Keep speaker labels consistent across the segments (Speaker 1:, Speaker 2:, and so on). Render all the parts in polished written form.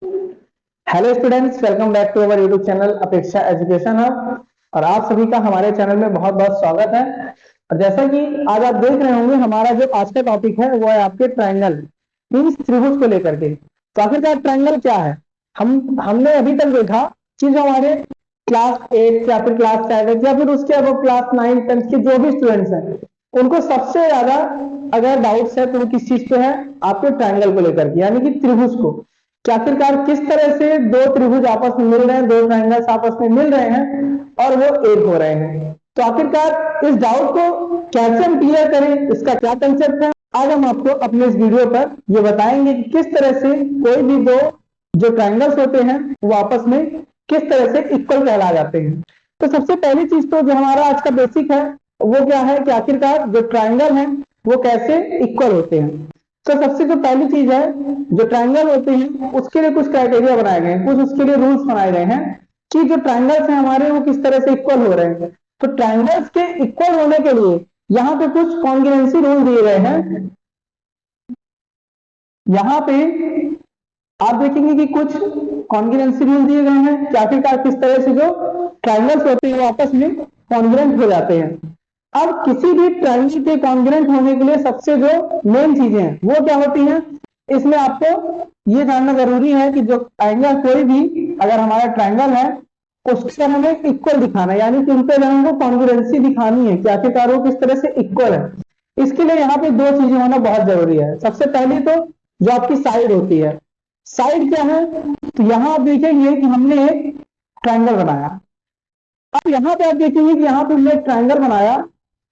Speaker 1: Hello students, welcome back to our YouTube channel Apeksha education hub. और आप सभी का हमारे चैनल में बहुत बहुत स्वागत है। और जैसा कि आज आप देख रहे होंगे, हमारा जो आज का टॉपिक है वो है आपके ट्रायंगल, मींस त्रिभुज को लेकर के। तो आखिरकार ट्रायंगल क्या है? हमने अभी तक देखा कि जो हमारे क्लास 8 या फिर क्लास 7 या फिर उसके अब क्लास 9 10 के जो भी स्टूडेंट्स हैं, उनको सबसे ज्यादा अगर डाउट्स है तो वो किस चीज पे है? आपके ट्रायंगल को लेकर के, यानी कि त्रिभुज को, कि आखिरकार किस तरह से दो त्रिभुज आपस में मिल रहे हैं, दो ट्रायंगल्स आपस में मिल रहे हैं और वो एक हो रहे हैं। तो आखिरकार इस डाउट को कैसे हम क्लियर करें, इसका क्या कंसेप्ट है, आज हम आपको अपने इस वीडियो पर ये बताएंगे कि किस तरह से कोई भी दो जो ट्रायंगल्स होते हैं वो आपस में किस तरह से इक्वल कहला जाते हैं। तो सबसे पहली चीज तो जो हमारा आज का बेसिक है वो क्या है कि आखिरकार जो ट्रायंगल है वो कैसे इक्वल होते हैं। तो सबसे जो पहली चीज है, जो ट्रायंगल होते हैं उसके लिए कुछ क्राइटेरिया बनाए गए हैं, कुछ उसके लिए रूल्स बनाए गए हैं कि जो ट्रायंगल्स हैं हमारे वो किस तरह से इक्वल हो रहे हैं। तो ट्रायंगल्स के इक्वल होने के लिए यहाँ पे कुछ कॉन्ग्रुएंसी रूल दिए गए हैं। यहाँ पे आप देखेंगे कि कुछ कॉन्ग्रुएंसी रूल दिए गए हैं कि आखिरकार किस तरह से जो ट्रायंगल्स होते हैं वो आपस में कॉन्ग्रुएंट हो जाते हैं। अब किसी भी ट्रायंगल के कॉन्ग्रुएंट होने के लिए सबसे जो मेन चीजें हैं वो क्या होती हैं, इसमें आपको ये जानना जरूरी है कि जो एंगल कोई भी अगर हमारा ट्रायंगल है उसके हमें इक्वल दिखाना है, यानी कि उनपे हमको कॉन्ग्रुएंसी दिखानी है कि आखिरकार वो किस तरह से इक्वल है। इसके लिए यहाँ पे दो चीजें होना बहुत जरूरी है। सबसे पहली तो जो आपकी साइड होती है, साइड क्या है? तो यहाँ आप देखेंगे कि हमने एक ट्रायंगल बनाया। अब यहाँ पे आप देखेंगे कि यहाँ पे हमने एक ट्रायंगल बनाया,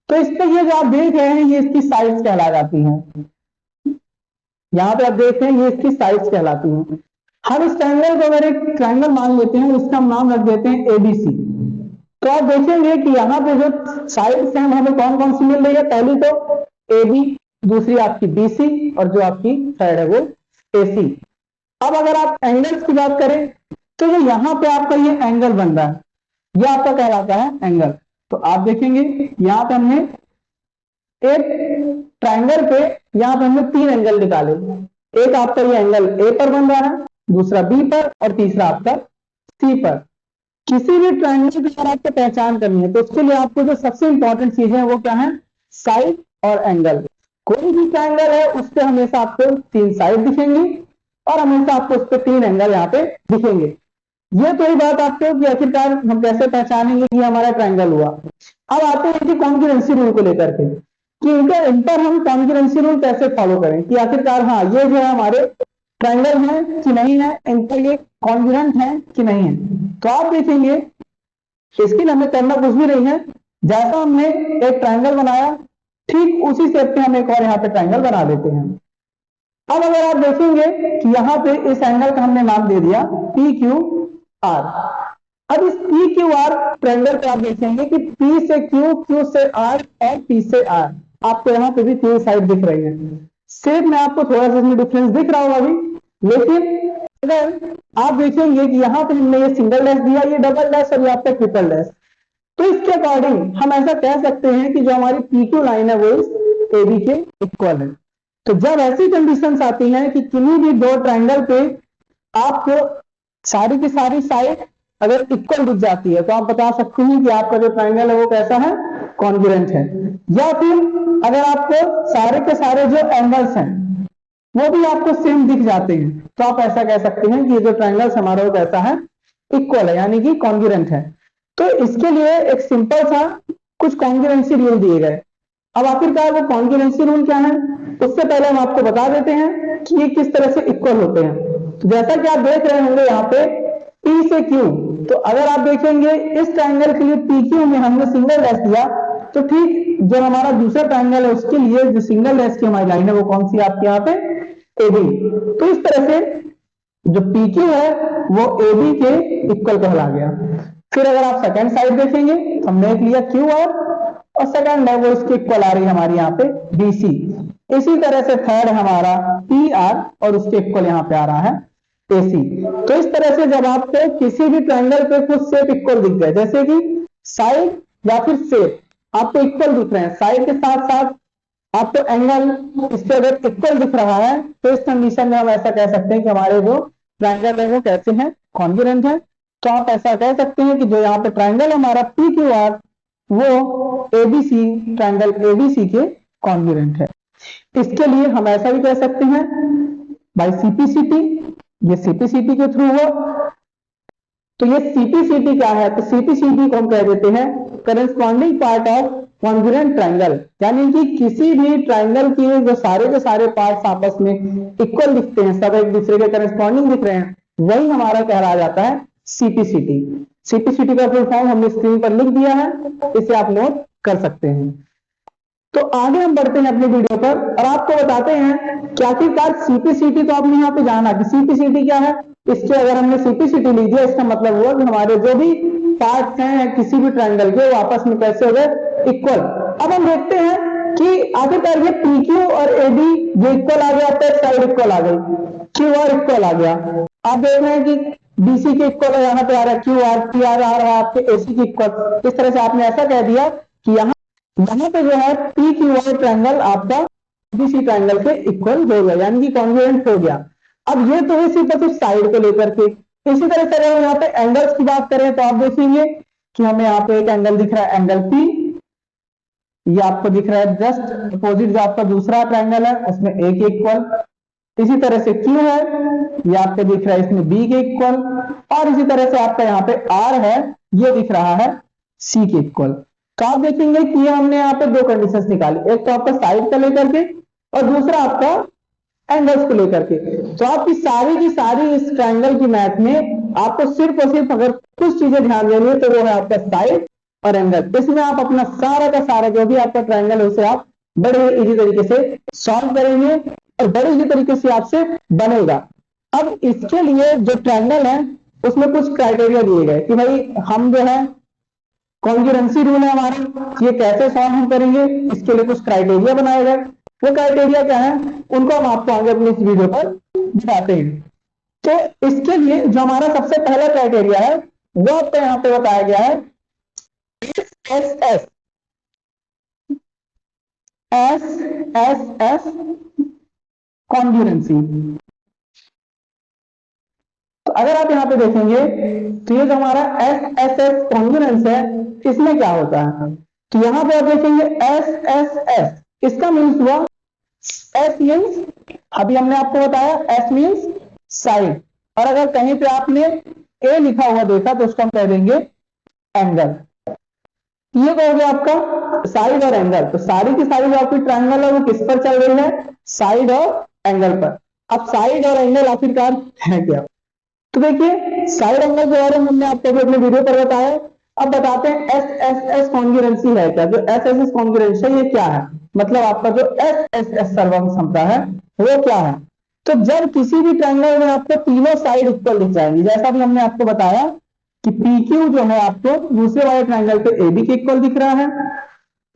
Speaker 1: तो इस पे ये जो आप देख रहे हैं ये इसकी साइड्स कहला जाती हैं। यहाँ पे आप देख रहे हैं ये इसकी साइड्स कहलाती हैं। हम इस ट्रायंगल को अगर एक ट्रायंगल मान लेते हैं और इसका हम नाम रख देते हैं एबीसी, तो आप देखेंगे कि यहाँ पे जो साइड्स हैं हमें कौन कौन सी मिल रही है। पहली तो एबी, दूसरी आपकी बीसी और जो आपकी थर्ड है वो एसी। अब अगर आप एंगल्स की बात करें तो जो यहाँ पे आपका ये एंगल बन रहा है ये आपका कहलाता है एंगल। तो आप देखेंगे यहाँ पे हमने एक ट्रायंगल पे यहाँ पे हमने तीन एंगल निकाले। एक आपका ये एंगल ए पर बन रहा है, दूसरा बी पर और तीसरा आपका सी पर। किसी भी ट्रायंगल की अगर आपको पहचान करनी है तो उसके लिए आपको जो सबसे इंपॉर्टेंट चीजें हैं वो क्या है? साइड और एंगल। कोई भी ट्रायंगल है उस पर हमेशा आपको तीन साइड दिखेंगी और हमेशा आपको उस पर तीन एंगल यहाँ पे दिखेंगे। ये तो ही बात आपको कि आखिरकार हम कैसे पहचानेंगे कि हमारा ट्रायंगल हुआ। अब आते हैं कि कॉन्ग्रुएंसी रूल को लेकर के कि इन पर हम कॉन्ग्रुएंसी रूल कैसे फॉलो करें कि आखिरकार हाँ ये जो है हमारे ट्रायंगल है कि नहीं है, इन पर ये कॉन्ग्रुएंट है कि नहीं है। तो आप देखेंगे इसके लिए हमें करना कुछ भी नहीं है, जैसा हमने एक ट्रायंगल बनाया ठीक उसी शेप पे हम एक और यहाँ पे ट्रायंगल बना देते हैं। अब अगर आप देखेंगे कि यहाँ पे इस एंगल का हमने नाम दे दिया पी क्यू आर। अब इस पी क्यू आर ट्रायंगल पे आप देखेंगे कि पी से क्यू, क्यू से आर और पी से आर, आपको यहाँ पे भी तीन साइड दिख रही है। शेप में आपको थोड़ा सा इसमें डिफरेंस दिख रहा होगा अभी, लेकिन अगर आप देखेंगे कि यहाँ पे हमने ये सिंगल डैश दिया, ये डबल डैश और ये आपका ट्रिपल डैश, तो इसके अकॉर्डिंग हम ऐसा कह सकते हैं कि जो हमारी पी क्यू लाइन है वो इस एबी के इक्वल है। तो जब ऐसी कंडीशंस आती हैं कि किन्हीं भी दो ट्रायंगल पे आपको सारी की सारी साइड अगर इक्वल दिख जाती है तो आप बता सकते हैं कि आपका जो ट्रायंगल है वो कैसा है? कॉन्ग्रुएंट है। या फिर अगर आपको सारे के सारे जो एंगल्स हैं वो भी आपको सेम दिख जाते हैं तो आप ऐसा कह सकते हैं कि ये जो ट्रायंगल्स हमारा वो कैसा है? इक्वल है, यानी कि कॉन्ग्रुएंट है। तो इसके लिए एक सिंपल सा कुछ कॉन्ग्रुएंसी रूल दिए गए। अब आखिरकार वो कॉन्ग्रुएंसी रूल क्या है उससे पहले हम आपको बता देते हैं कि ये किस तरह से इक्वल होते हैं। तो जैसा कि आप देख रहे होंगे यहाँ पे P से Q, तो अगर आप देखेंगे इस ट्रायंगल के लिए PQ में हमने सिंगल डैश दिया, तो ठीक जो हमारा दूसरा ट्रायंगल है उसके लिए जो सिंगल डैश की हमारी लाइन है वो कौन सी आपके यहाँ पे? AB। तो इस तरह से जो PQ है वो AB के इक्वल कहला गया। फिर अगर आप सेकंड साइड देखेंगे तो हमने एक लिया QR और सेकंड है वो इसके इक्वल आ रही है हमारी यहाँ पे BC। इसी तरह से थर्ड हमारा PR और उसके इक्वल यहाँ पे आ रहा है AC। तो इस तरह से जब आपको किसी भी ट्रायंगल पे कुछ शेप इक्वल दिख जाए, जैसे कि साइड या फिर शेप आपको इक्वल दिख रहे हैं, साइड के साथ साथ आपको एंगल इससे अगर इक्वल दिख रहा है तो इस कंडीशन में हम ऐसा कह सकते हैं कि हमारे जो ट्राइंगल है वो कैसे हैं, कॉन्ग्रुएंट है। तो आप ऐसा कह सकते हैं कि जो यहाँ पे ट्राइंगल हमारा पी क्यू आर वो एबीसी, ट्राइंगल एबीसी के कॉन्ग्रुएंट है। इसके लिए हम ऐसा भी कह सकते हैं बाय सीपीसीटी, ये सीपीसीटी के थ्रू हुआ। तो ये सीपीसीटी क्या है, तो सीपीसीटी को हम कह देते हैं corresponding part of congruent triangle, यानी कि किसी भी ट्राइंगल के जो सारे पार्ट्स आपस में इक्वल दिखते हैं, सब एक दूसरे के करस्पॉन्डिंग दिख रहे हैं, वही हमारा कहलाया जाता है सीपीसीटी। सीपीसीटी का फुल फॉर्म हमने स्क्रीन पर लिख दिया है, इसे आप नोट कर सकते हैं। तो आगे हम बढ़ते हैं अपने वीडियो पर और आपको बताते हैं कि आखिरकार सीपीसीटी तो आपने यहाँ पे जाना कि सीपीसीटी क्या है। इसके अगर हमने सीपीसीटी लिख दिया, इसका मतलब हुआ कि हमारे जो भी पार्ट्स हैं किसी भी ट्रायंगल के, वो आपस में कैसे हो गए, इक्वल। अब हम देखते हैं कि आखिरकार ये पीक्यू और एडी ये इक्वल आ गया, तो साइड इक्वल आ गई, क्यू आर इक्वल आ गया। आप देख रहे हैं कि बीसी के इक्वल है, यहाँ पे आ रहा है क्यू आर, पी आर आ रहा है आपके एसी के इक्वल। इस तरह से आपने ऐसा कह दिया कि यहाँ पे जो है पी क्यू आर ट्रायंगल आपका बीसी ट्रायंगल के इक्वल हो गया, यानी कि कॉन्ग्रुएंट हो गया। अब ये तो है सिर्फ साइड को लेकर के। इसी तरह से अगर हम यहाँ पे एंगल्स की बात करें तो आप देखेंगे कि हमें यहाँ पे एक एंगल दिख रहा है, एंगल पी, ये आपको दिख रहा है जस्ट अपोजिट जो आपका दूसरा ट्रायंगल है उसमें ए के इक्वल। इसी तरह से क्यू है, ये आपको दिख रहा है इसमें बी के इक्वल, और इसी तरह से आपका यहाँ पे आर है, ये दिख रहा है सी के इक्वल। तो आप देखेंगे कि हमने यहाँ पे दो कंडीशंस निकाली, एक तो आपका साइड को लेकर के और दूसरा आपका एंगल्स को लेकर के। तो आपकी सारी की सारी इस ट्रायंगल की मैथ में आपको सिर्फ और सिर्फ अगर कुछ चीजें ध्यान देनी है तो वो है आपका साइड और एंगल। इसमें आप अपना सारा का सारा जो भी आपका ट्रायंगल है उसे आप बड़े इजी तरीके से सॉल्व करेंगे और बड़े इजी तरीके से आपसे बनेगा। अब इसके लिए जो ट्रायंगल है उसमें कुछ क्राइटेरिया दिए गए कि भाई हम जो है कॉन्ग्रुएंसी रूल है हमारा, ये कैसे सॉल्व हम करेंगे, इसके लिए कुछ क्राइटेरिया बनाए गए। वो क्राइटेरिया क्या है उनको हम आपको आगे अपनी इस वीडियो पर बताते हैं। तो इसके लिए जो हमारा सबसे पहला क्राइटेरिया है वो आपको यहाँ पे बताया गया है S S S S S congruency. तो अगर आप यहाँ पे देखेंगे तो ये जो हमारा एस एस एस कॉन्ग्रुएंस है इसमें क्या होता है, तो यहाँ पे आप देखेंगे एस एस एस, इसका मीन्स हुआ एस मीन्स, अभी हमने आपको बताया एस मीन्स साइड, और अगर कहीं पे आपने ए लिखा हुआ देखा तो उसको हम कह देंगे एंगल। ये हो गया आपका साइड और एंगल। तो सारी की सारी जो आपकी ट्रायंगल है वो किस पर चल रही है, साइड और एंगल पर। अब साइड और एंगल आखिरकार है क्या, तो देखिए साइड एंगल के बारे में हमने आपको भी अपने वीडियो पर बताया। अब बताते हैं एस एस एस कॉन्ग्रुएंसी है क्या। जो एस एस एस कॉन्ग्रुएंसी है ये क्या है, मतलब आपका जो एस एस एस सर्वम क्षमता है वो क्या है। तो जब किसी भी ट्रायंगल में आपको तीनों साइड इक्वल दिख जाएंगी, जैसा भी हमने आपको बताया कि पी क्यू जो है आपको दूसरे वाले ट्रायंगल पे ए बी के इक्वल दिख रहा है,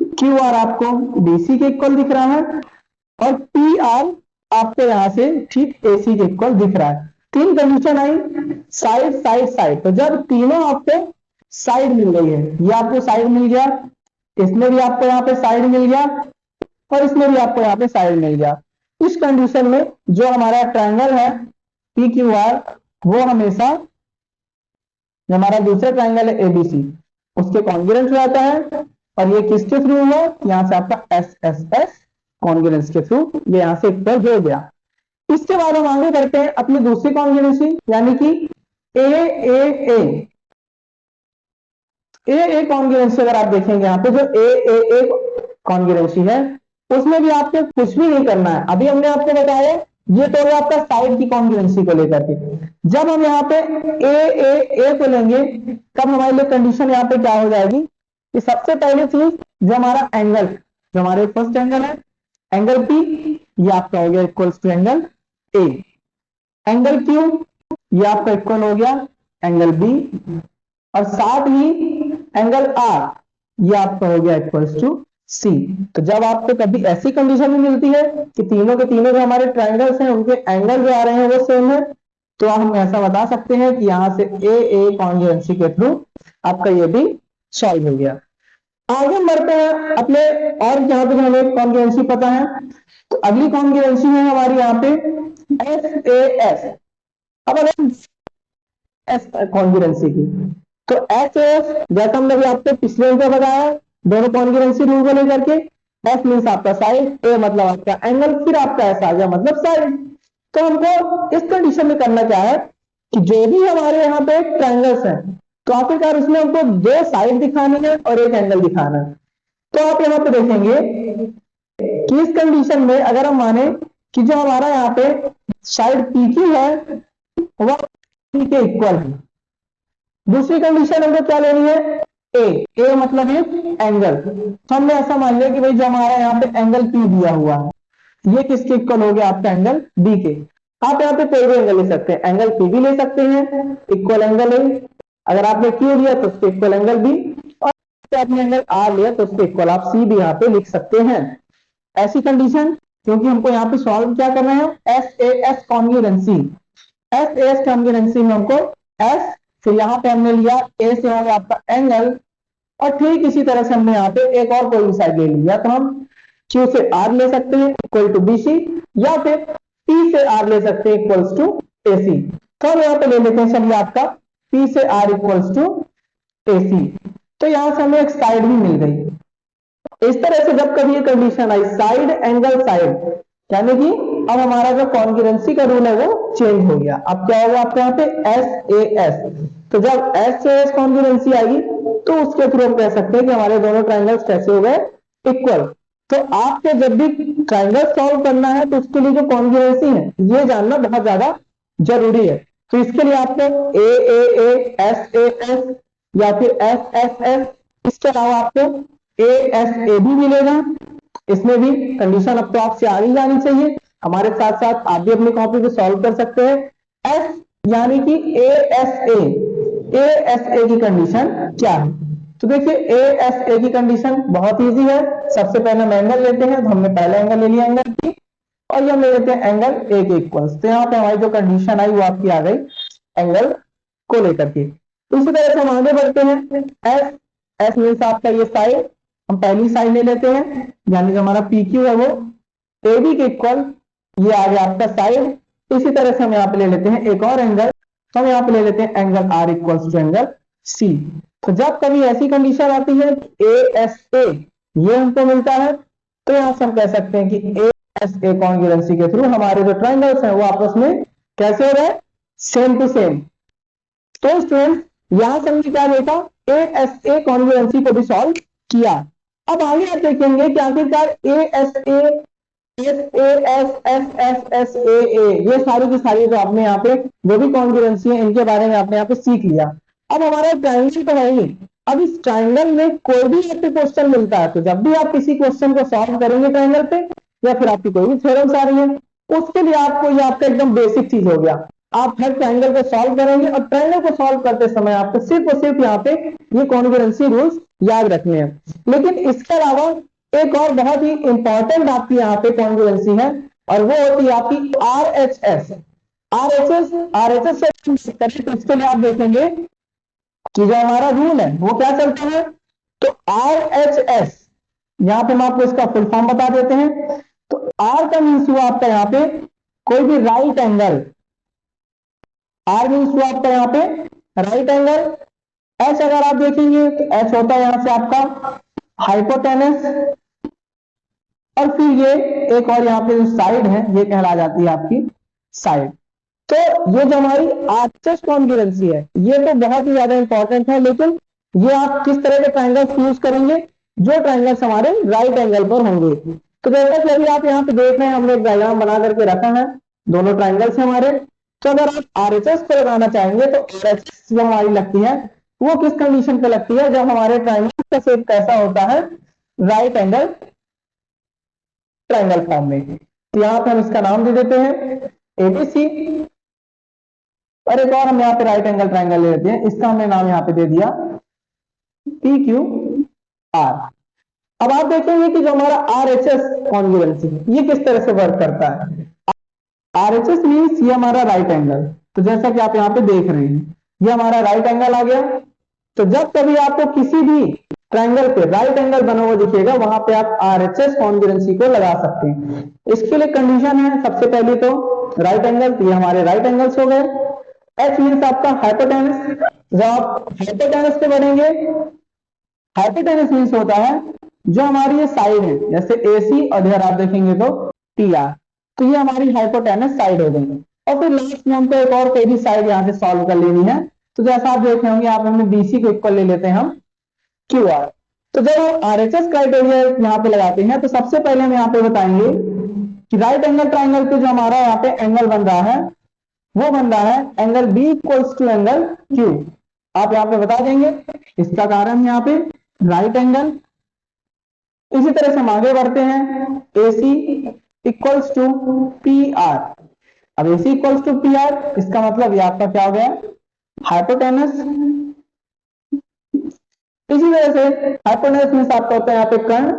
Speaker 1: क्यू आर आपको डीसी के इक्वल दिख रहा है, और पी आर आपको यहां से ठीक एसी के इक्वल दिख रहा है। तीन कंडीशन आई, साइड साइड साइड। तो जब तीनों आपको साइड मिल गई है, ये आपको साइड मिल गया, इसमें भी आपको यहाँ पे साइड मिल गया, और इसमें भी आपको यहाँ पे साइड मिल गया, इस कंडीशन में जो हमारा ट्रायंगल है पी क्यू आर वो हमेशा जो हमारा दूसरा ट्रायंगल है एबीसी उसके कॉन्ग्रुएंट हो जाता है। और ये किसके थ्रू हुआ, यहाँ से आपका एस एस एस कॉन्ग्रुएंस के थ्रू ये यहाँ से इक्वल हो गया। इसके बाद हम आगे बढ़ते हैं अपनी दूसरी कॉन्ग्रुएंसी, यानी कि ए कॉन्ग्रुएंसी। अगर आप देखेंगे यहाँ पे जो ए कॉन्ग्रुएंसी है उसमें भी आपको कुछ भी नहीं करना है। अभी हमने आपको बताया ये तो है आपका साइड की कॉन्ग्रुएंसी को लेकर के। जब हम यहाँ पे ए को लेंगे तब हमारे लिए कंडीशन यहाँ पे क्या हो जाएगी कि सबसे पहले चीज जो हमारा एंगल, जो हमारे फर्स्ट एंगल है एंगल पी, ये आपका हो गया equals to angle A. Angle Q ये आपका इक्वल हो गया एंगल बी, और साथ ही एंगल आर ये आपका हो गया इक्वल्स टू सी। तो जब आपको कभी ऐसी कंडीशन में मिलती है कि तीनों के तीनों जो हमारे ट्रायंगल्स हैं उनके एंगल जो आ रहे हैं वो सेम है, तो हम ऐसा बता सकते हैं कि यहां से ए कॉन्ग्रुएंसी के थ्रू आपका ये भी सॉल्व हो गया। आगे बढ़ते हैं अपने, और यहाँ पे हमें कॉन्ग्रुएंसी पता है, तो अगली कॉन्ग्रुएंसी है हमारी यहाँ पे एस ए एस। अब अगर एस कॉन्ग्रुएंसी की, तो एस एस, जैसा हमने अभी आपको पिछले में बताया दोनों कॉन्ग्रुएंसी रूल को लेकर के, एस मीन्स आपका साइड, ए मतलब आपका एंगल, फिर आपका एस आ गया मतलब साइड। तो हमको इस कंडीशन में करना क्या है कि जो भी हमारे यहाँ पे ट्रायंगल्स हैं, तो आखिरकार उसमें हमको दो साइड दिखानी है और एक एंगल दिखाना है। तो आप यहाँ पे देखेंगे कि इस कंडीशन में अगर हम माने कि जो हमारा यहाँ पे साइड पी क्यू है वह पी के इक्वल है, दूसरी कंडीशन हमको क्या लेनी है, ए मतलब है एंगल। तो हमने ऐसा मान लिया कि भाई जो हमारा यहाँ पे एंगल पी दिया हुआ है ये किसके इक्वल हो गया, आपका एंगल बी के। आप यहाँ पे कोई भी एंगल ले सकते हैं, एंगल पी भी ले सकते हैं, इक्वल एंगल है। अगर आपने क्यू लिया तो उसके इक्वल एंगल बी, और आपने एंगल आर लिया तो उसके इक्वल आप सी भी यहाँ पे लिख सकते हैं। ऐसी कंडीशन, क्योंकि हमको यहाँ पे सॉल्व क्या करना है, S A S congruency, S A S congruency में हमको एस, फिर यहाँ पे हमने लिया ए से होगा आपका एंगल, और ठीक इसी तरह से हमने यहाँ पे एक और कोई साइड ले लिया, तो हम क्यू से आर ले सकते हैं इक्वल टू बी सी, या फिर पी से आर ले सकते हैं इक्वल्स टू ए सी। तो हम यहाँ पे ले लेते हैं चलिए आपका पी से आर इक्वल्स टू ए सी। तो यहां से हमें एक साइड भी मिल गई। इस तरह से जब कभी ये कंडीशन आई साइड एंगल साइड, यानी कि अब हमारा जो कॉन्ग्रुएंसी का रूल है वो चेंज हो गया। अब क्या होगा आपके यहाँ पे एस ए एस। तो जब एस से एस कॉन्ग्रुएंसी आएगी तो उसके थ्रू हम कह सकते हैं कि हमारे दोनों ट्रायंगल्स कैसे हो गए, इक्वल। तो आपको जब भी ट्रायंगल सॉल्व करना है तो उसके लिए जो कॉन्ग्रुएंसी है ये जानना बहुत ज्यादा जरूरी है। तो इसके लिए आपको ए एस ए एस या फिर एस एस एस, इसके अलावा आपको ए एस ए भी मिलेगा। इसमें भी कंडीशन अब तो आपसे आ ही जानी चाहिए, हमारे साथ साथ आप भी अपनी कॉपी पे सॉल्व कर सकते हैं। एस यानी कि ए एस ए की कंडीशन क्या है, तो देखिए ए एस ए की कंडीशन बहुत इजी है। सबसे पहले हम एंगल लेते हैं, तो हमने पहले एंगल ले लिया एंगल की, और ये हम ले लेते हैं एंगल ए के इक्वल्स। तो यहाँ पे हमारी जो कंडीशन आई वो आपकी आ गई एंगल को लेकर के। इसी तरह से हम आगे बढ़ते हैं, एस एस मीन्स आपका ये साइड, हम पहली साइड ले लेते हैं, यानी जो हमारा पी क्यू है वो ए बी के इक्वल, ये आ गया आपका साइड। इसी तरह से हम यहाँ पे ले लेते हैं एक और एंगल, तो हम यहाँ पे ले लेते हैं angle R equals to angle C. तो जब कभी ऐसी कंडीशन आती है ए एस ए ये हमको मिलता है, तो यहां से हम कह सकते हैं कि ए एस ए कॉन्ग्रुएंसी के थ्रू हमारे जो ट्रायंगल्स हैं वो आपस में कैसे हो रहे हैं, सेम टू सेम। तो स्टूडेंट यहां से हमने क्या देखा, ए एस ए कॉन्ग्रुएंसी को भी सॉल्व किया। अब आगे आप देखेंगे कि आखिरकार A S A S A S S S S A ये सारी की सारी जो आपने यहाँ पे जो भी कॉन्ग्रुएंसी है इनके बारे में आपने यहाँ पे सीख लिया। अब हमारा ट्रायंगल तो है ही, अब इस ट्रायंगल में कोई भी आपको क्वेश्चन मिलता है, तो जब भी आप किसी क्वेश्चन को सॉल्व करेंगे ट्रायंगल पे, या फिर आपकी कोई भी थ्योरम्स आ रही है, उसके लिए आपको ये आपका एकदम बेसिक चीज हो गया। आप हर ट्रायंगल को सॉल्व करेंगे और ट्रायंगल को सॉल्व करते समय आपको सिर्फ और सिर्फ यहाँ पे ये कॉन्ग्रुएंसी रूल्स याद रखने हैं। लेकिन इसके अलावा एक और बहुत ही इंपॉर्टेंट आपकी यहाँ पे कॉन्ग्रुएंसी है, और वो होती है आपकी R H S. R H S से तो इसके लिए आप देखेंगे कि जो हमारा रूल है वो क्या चलता है, तो आर एच एस, यहां पे हम आपको इसका फुल फॉर्म बता देते हैं। तो आर का मीन्स हुआ आपका यहाँ पे कोई भी राइट एंगल, आर मीन्स हुआ आपका यहाँ पे राइट एंगल। एच अगर आप देखेंगे तो एच होता है यहां से आपका हाइपोटेनस, और फिर ये एक और यहाँ पे जो साइड है ये कहला जाती है आपकी साइड। तो ये जो हमारी आरएचएस कॉन्ग्रुएंसी है ये तो बहुत ही ज्यादा इंपॉर्टेंट है, लेकिन ये आप किस तरह के ट्रायंगल्स यूज करेंगे, जो ट्रायंगल्स हमारे राइट एंगल पर होंगे। तो जैसा कि अभी आप यहाँ पे देख रहे हैं हमने एक डायग्राम बना करके रखा है, दोनों ट्रायंगल्स है हमारे। तो अगर आप आरएचएस को लगाना चाहेंगे तो आरएचएस जो हमारी लगती है वो किस कंडीशन पे लगती है, जब हमारे ट्रायंगल का शेप कैसा होता है, राइट एंगल ट्रायंगल फॉर्म में। तो यहाँ पे हम इसका नाम दे देते हैं एबीसी, और एक और हम यहाँ पे राइट एंगल ट्रायंगल ले लेते हैं, इसका हमने नाम यहाँ पे दे दिया पी क्यू आर। अब आप देखेंगे कि जो हमारा आर एच एस कॉन्ग्रुएंसी ये किस तरह से वर्क करता है। आर एच एस मीन्स ये हमारा राइट एंगल, तो जैसा कि आप यहाँ पे देख रहे हैं ये हमारा राइट एंगल आ गया। तो जब कभी आपको किसी भी ट्रायंगल पे राइट एंगल बना हुआ दिखेगा वहां पे आप आर एच एस कॉन्ग्रुएंसी को लगा सकते हैं। इसके लिए कंडीशन है सबसे पहले तो राइट एंगल, तो ये हमारे राइट एंगल्स हो गए। एच मीन्स आपका हाइपोटेनस। जब आप हाइपोटेनस पे बढ़ेंगे, हाइपोटेनस मीन्स होता है जो हमारी ये साइड है, जैसे एसी और इधर आप देखेंगे तो टी आर, तो ये हमारी हाइपोटेनस साइड हो गई। और फिर लास्ट में हमको एक और कोई भी साइड यहाँ से सॉल्व कर लेनी है। तो जैसा आप देख रहे होंगे, आप हमने बीसी को इक्वल ले लेते हैं हम क्यू आर। तो जब आरएचएस क्राइटेरिया यहाँ पे लगाते हैं, तो सबसे पहले हम यहाँ पे बताएंगे कि राइट एंगल ट्राइंगल पे जो हमारा यहाँ पे एंगल बन रहा है, वो बन रहा है angle B equals to angle Q. आप यहाँ पे बता देंगे इसका कारण यहाँ पे राइट एंगल। इसी तरह से हम आगे बढ़ते हैं, AC equals to P R. अब AC equals to P R, इसका मतलब ये आपका क्या हो गया, हाइपोटेनस। इसी तरह से हाइपोटेनस में आपका होता है यहाँ पे कर्ण,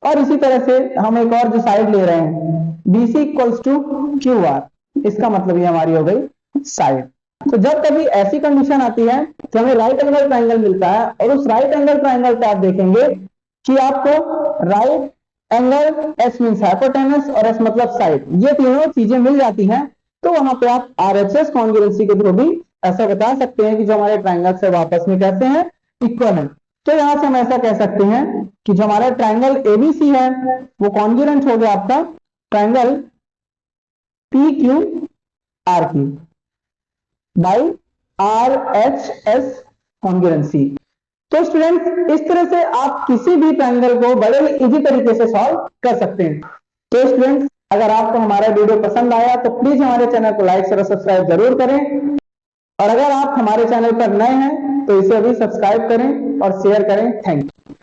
Speaker 1: और इसी तरह से हम एक और जो साइड ले रहे हैं, BC equals to Q R, इसका मतलब ये हमारी हो गई साइड। तो जब कभी ऐसी कंडीशन आती है कि हमें राइट एंगल ट्राइंगल मिलता है, और उस राइट एंगल ट्राइंगल पे आप देखेंगे कि आपको right angle, S means hypotenuse और एस मतलब साइड, ये तीनों चीजें मिल जाती हैं, तो वहां पे आप आरएचएस कॉन्ग्रुएंसी के थ्रू भी ऐसा बता सकते हैं कि जो हमारे ट्राइंगल से आपस में कैसे हैं, इक्वल है। तो यहां से हम ऐसा कह सकते हैं कि जो हमारा ट्राइंगल एबीसी है वो कॉन्ग्रुएंट हो गया आपका ट्राइंगल पी क्यू आर की by R H S congruency. तो स्टूडेंट्स, इस तरह से आप किसी भी ट्राइंगल को बड़े ही इजी तरीके से सॉल्व कर सकते हैं। तो स्टूडेंट्स, अगर आपको हमारा वीडियो पसंद आया तो प्लीज हमारे चैनल को लाइक शेयर और सब्सक्राइब जरूर करें, और अगर आप हमारे चैनल पर नए हैं तो इसे अभी सब्सक्राइब करें और शेयर करें। Thank you.